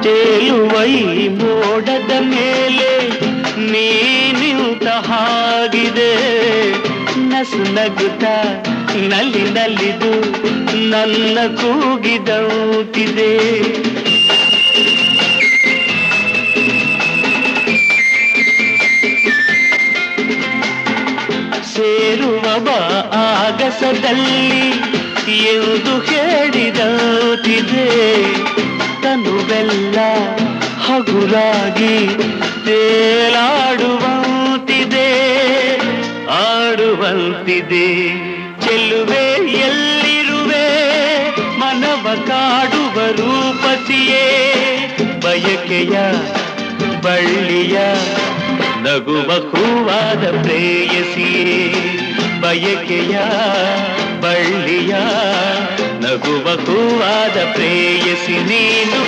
ತೇಲುವೈ ಮೋಡದ ಮೇಲೆ ನೀ ನಿಂತ ಹಾಗಿದೆ, ನಸು ನಗುತ್ತ ನಲ್ಲಿ ನಲಿದು ನನ್ನ ಕೂಗಿದಂತಿದೆ. ಸೇರುವ ಬಾ ಆಗಸದಲ್ಲಿ ಎಂದು ಹೇಳಿದಂತಿದೆ, ತನುವೆಲ್ಲ ಹಗುರಾಗಿ ತೇಲಾಡುವಂತಿದೆ, ಆಡುವಂತಿದೆ. ಚೆಲ್ಲುವೆ ಎಲ್ಲಿರುವೆ ಮನವ ಕಾಡುವ ರೂಪಸಿಯೇ, ಬಯಕೆಯ ಬಳ್ಳಿಯ ನಗುವ ಹೂವಾದ ಪ್ರೇಯಸಿಯೇ, ಬಯಕೆಯ ಬಳ್ಳಿಯ ನಗುವ ಹೂವಾದ ಪ್ರೇಯಸಿ ನೀನು.